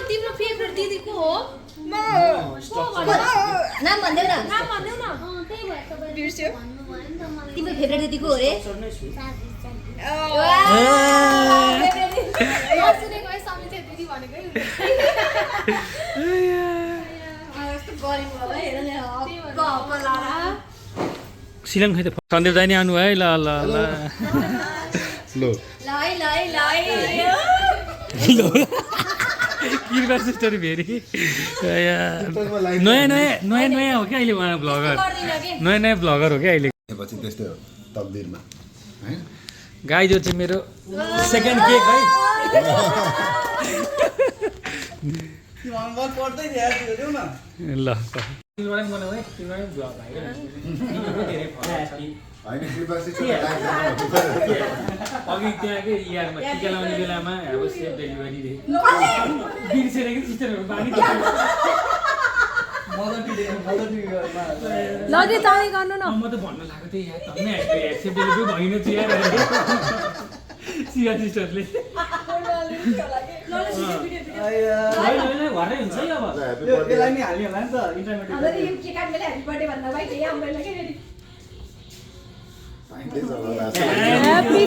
तिम्रो फेभरेट दिदीको हो नाम भन्देऊ न बिर्स्यो तिम्रो फेभरेट दिदीको हो रे सिलङ खै त सन्दीप दाइ नै आउनु है ल ल ल कृपा सिस्टर फेरि नयाँ नयाँ नयाँ नयाँ हो क्या अहिले उहाँ भ्लगर नयाँ नयाँ भ्लगर हो क्या अहिले पछि त्यस्तै हो तकदिरमा है गाई जो चाहिँ मेरो सेकेन्ड केक है ल अघि त्यहाँकै इयरमा टिका लाउने बेलामा अब सेफ डेलिभरी बिर्सेर कि सिस्टरहरू बानी लगे चाँडै गर्नु न म त भन्न लागेको थिएँ यार तपाईँ सेफ डेलिभरी भइन चाहिँ यार सिया सिस्टरले घरै हुन्छ है अब यसलाई नि हाल्ने होला नि त internet Happy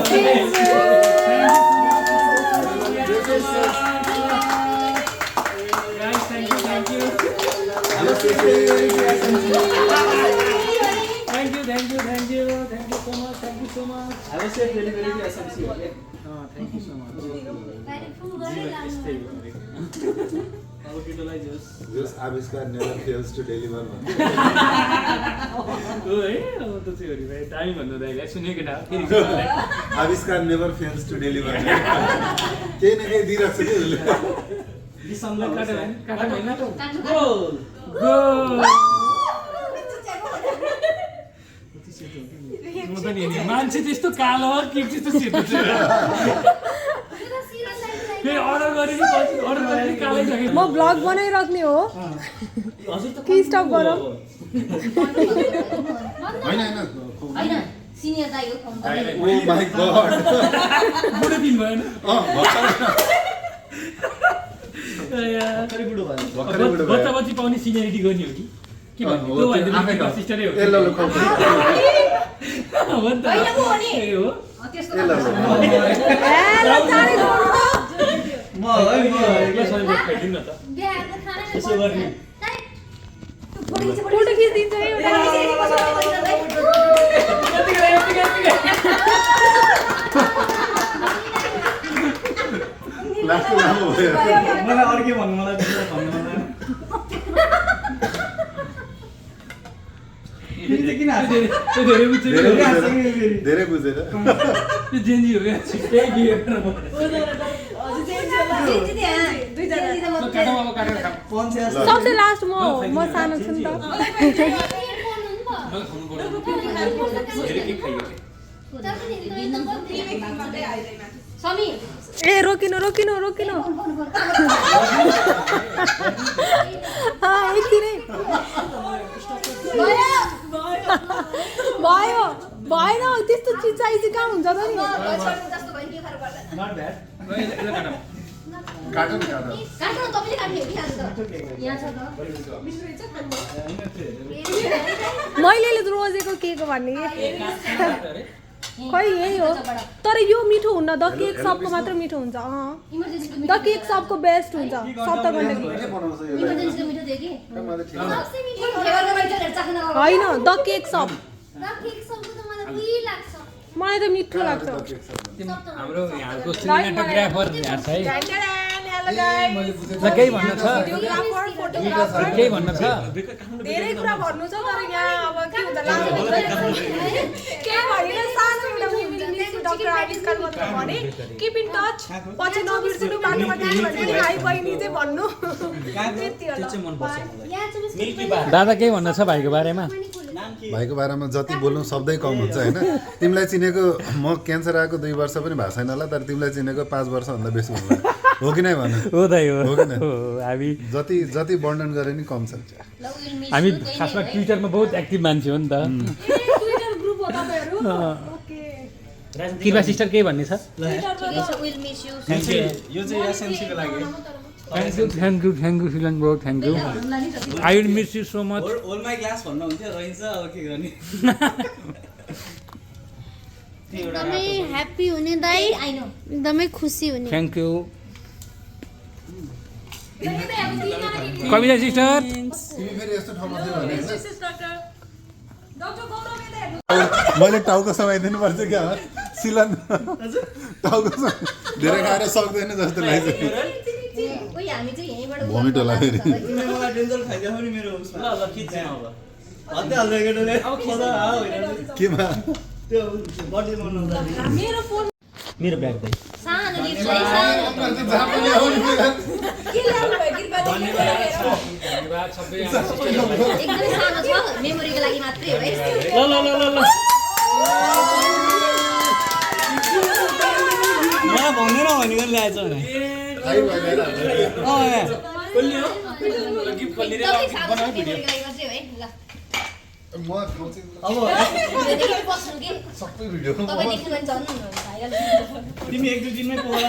Guys, thank you. Thank you so much. Have a safe delivery to SMC. Okay. Thank you so much. Just आविष्कार never fails to deliver. आविष्कार never fails to deliver. केही न केही दिइरहेको छ कि उसले मान्छे त्यस्तो कालो के त्यस्तो सेतो म ब्लग बनाइराख्ने हो कि स्टप गरौँ हैन सिनियर दाइ हो ओ माय गॉड बुढो दिन भएन बच्चा बच्ची पाउने सिनियरिटी गर्ने हो कि के भन्नु त्यो भन्दा सिस्टरै हो फोटो खिचिदिन्छ है मलाई अर्कै भन्नु मलाई धेरै बुझेर जेन्जी हो क्या सबसे लास्ट म सानो छु नि त ए रोकिनु रोकिनु रोकिनु एकदिनै भयो भएन त्यस्तो चिज चाहिँ कहाँ हुन्छ त नि मैले रोजेको केक भन्ने खै यही हो तर यो मिठो हुन्न द केक सबको मात्र मिठो हुन्छ द केक सबको बेस्ट हुन्छ सप्त गण्डकी होइन द केक सब मलाई त मिठो लाग्छ हाम्रो यहाँको सिनेमाटोग्राफर यहाँ छ है केही भन्न छ केही भन्न छ धेरै कुरा भन्नु छ तर यहाँ अब के हुन्छ के भएन सानो एउटा डक्टर आविष्कार मात्र भने किप इन टच पछि नबिर्सनु बाटोमा देख्यो भने भाइ बहिनी चाहिँ भन्नु त्यति होला दादा केही भन्न छ भाइको बारेमा भाइको बारेमा जति बोल्नु शब्दै कम हुन्छ होइन तिमीलाई चिनेको म क्यान्सर आएको 2 वर्ष पनि भएको छैन होला तर तिमीलाई चिनेको 5 वर्षभन्दा बेसी होला हो कि नै भन हो दाइ हो कि नै हामी जति वर्णन गरे नि कम छ हामी खासमा ट्विटरमा बहुत एक्टिभ मान्छे हो नि त ट्विटर ग्रुप हो तपाईहरु ओके कृपा सिस्टर केही भन्ने छ विल मिस यु यो चाहिँ एसएमसीको लागि थ्याङ्क यू फिलन bro thank you I will miss you so much whole my class भन्नुहुन्थ्यो रहन्छ अब के गर्ने एकदमै ह्याप्पी हुने दाइ एकदमै खुसी हुने थ्याङ्क यू कविता सिस्टर तिमी फेरि यस्तो ठाउँमा थियौ भने डाक्टर गौरव मैले टाउको समाइदिनु पर्छ क्या सिलन टाउको धेरै खाएर सक्दैन जस्तो लाग्छ ओइ हामी चाहिँ यहीँबाट भमिट होला फेरि तिमीले मलाई डेन्जर खाइदियो नि मेरो उसमा ल खिच्छ अब हत्या हाल्दै केटोले अब खदा केमा त्यो बर्थडे मनाउँदा मेरो फोन मेरो ब्याग दाइ सानो गिफ्ट है सानो के ल्याउनु भयो कृपा एकदमै सानो छ मेमोरीको लागि मात्रै हो है ल मलाई भन्दैन भनेको ल्याएछ भने एकदमै सानो छ मेमोरीको लागि मात्रै हो है ल म खाउँछु अब देखि बस्नु के सबै भिडियो तपाईँ देख्नु भने झन् भाइरल तिमी 1-2 दिनमै पोला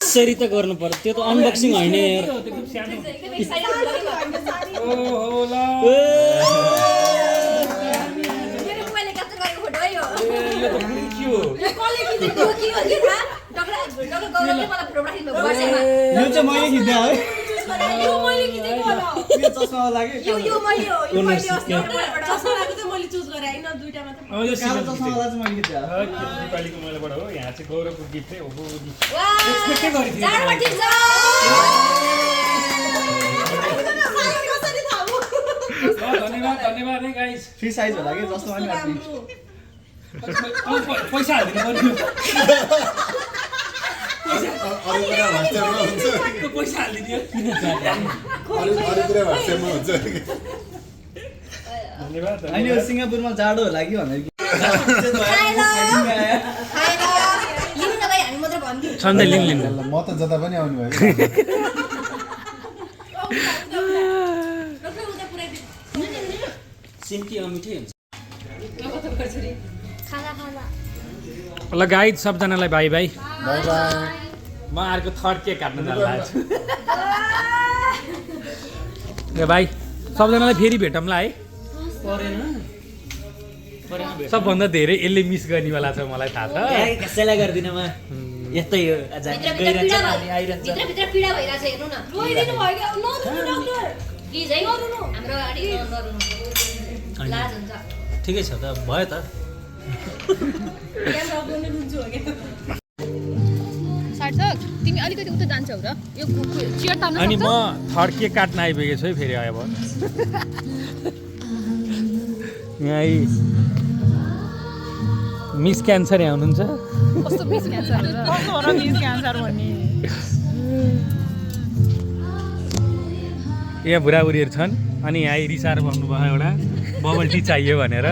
यसरी त गर्नु पर्यो त्यो त अनबक्सिङ होइन यार एकदमै एक्साइटेड ओहो ल मेरो मोबाइलले क्याप्चर गरेको फोटो है यो यो त के हो यो कसले खिचेको के हो के थाहा डाक्टर गौरवले मलाई फोटो राखिदिनु भएको WhatsApp-मा यो चाहिँ मैले खिच्दै है यो मैले खिचेको होला यो चस्मा लाग्यो यो मैले हो यो मैले अस्ति चस्मा लागेको चाहिँ मैले चुज गरे हैन दुईटा मात्र अब यो कालो चस्मा वाला चाहिँ मैले खिच्दै नेपालीको मैलेबाट हो यहाँ चाहिँ गौरवको गिफ्ट चाहिँ ओहो वाह के गरेको चाडमा ठिक छ कसरी थाहा भयो धन्यवाद है गाइस फ्री साइज होला के जस्तो पनि राख्ने पैसा हाल्दिनु पर्यो अरू कुरा व्हाट्सएपमा हुन्छ पैसा हालिदियो अरू कुरा व्हाट्सएपमा हुन्छ धन्यवाद अनि यो सिङ्गापुरमा जाडो होला कि भनेर लिनु न भाइ हामी मात्र भन्दियो सन्दै लिङ म त जता पनि आउनु भयो सिम्की अमिठै हुन्छ खाना ल गाइड सबजनालाई बाई बाई बाई बाई म अर्को थर्ड केक काट्न जान्ला ए भाइ सबजनालाई फेरि भेटौँला है सबभन्दा धेरै यसले मिस गर्नेवाला छ मलाई थाहा छ कसैलाई गर्दिनँ म यस्तै हो भित्र भित्र पीडा भइरहेछ हेर्नु न रोइदिनु भयो क्या नरुनु डाक्टर प्लिज है नरुनु हाम्रो अगाडि नरुनु लाज हुन्छ ठिकै छ त भयो त क्यामेरा बोल्ने रुन्छु हो क्या सार्थक तिमी अलिकति उता जान्छौ र यो चियर तान्नु अनि म थर्ड केक काट्न आइपुगेको छु है फेरि अब यहाँ मिस क्यान्सर यहाँ हुनुहुन्छ कस्तो मिस क्यान्सर कस्तो हो र मिस क्यान्सर भन्ने यहाँ बुढाबुढीहरू छन् अनि यहाँ रिसाएर बस्नुभयो एउटा बबल टी चाहियो भनेर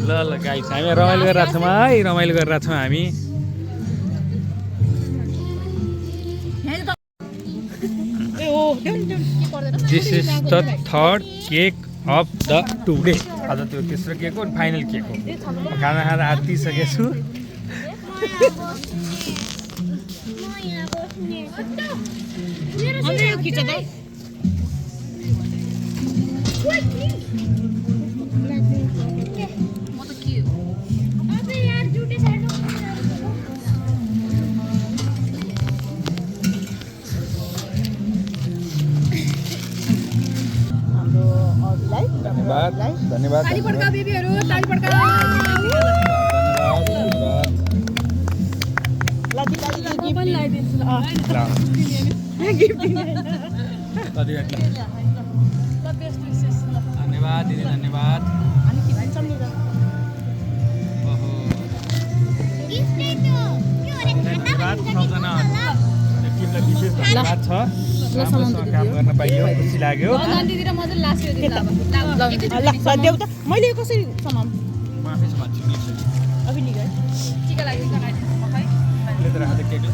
ल ल गाइस हामी रमाइलो गरिरहेको छौँ है रमाइलो गरिरहेको छौँ हामी this is the third cake of the today आज त्यो तेस्रो केक हो अनि फाइनल केक हो खाना खाँदा आत्तिसकेको छु धन्यवाद धन्यवाद ताली पड्का बेबीहरु ताली पड्का धन्यवाद दिदी धन्यवाद आशीर्वाद छ राम्रोसँग काम गर्न पाइयो खुसी लाग्यो ल देऊ त मैले कसरी समाम म आफै भन्छु नि अभिनी गए ले तर हात केक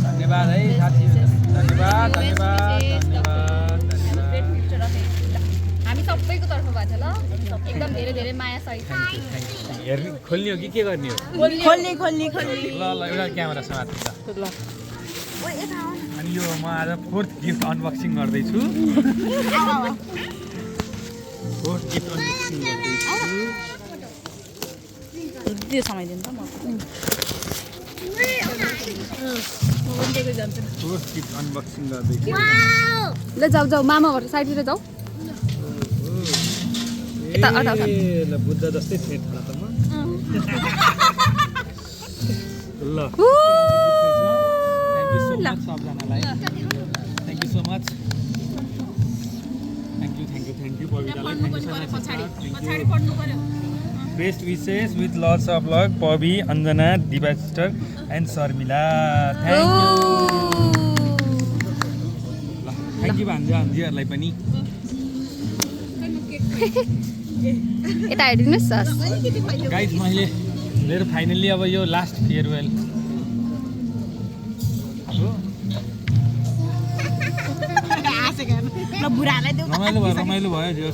धन्यवाद है साथी धन्यवाद हामी सबैको तर्फबाट ल एकदम धेरै धेरै माया सहित हेर्ने खोल्ने हो कि के गर्ने हो खोल्ने ल एउटा क्यामेरा समात्नु त ल अनि यो म आज 4th गिफ्ट अनबक्सिङ गर्दैछु 4th गिफ्ट अनबक्सिङ गर्दैछु त्यो समय दिनु त म 4th गिफ्ट अनबक्सिङ गर्दैछु ल जाऊ मामा घर साइडतिर जाऊ यता ल बुद्ध जस्तै थिएँ त म ल थ्याङ्क यू सो मच सबजनालाई thank you so much thank you पवितालाई best wishes with lots of luck Pavi Anjana Diva sister and Sharmila thank you ल थ्याङ्क यू भान्जीहरूलाई पनि यता हेरिदिनुहोस् गाइज मैले मेरो फाइनल्ली अब यो लास्ट फेयरवेल हो ल बुढालाई देऊ रमाइलो भयो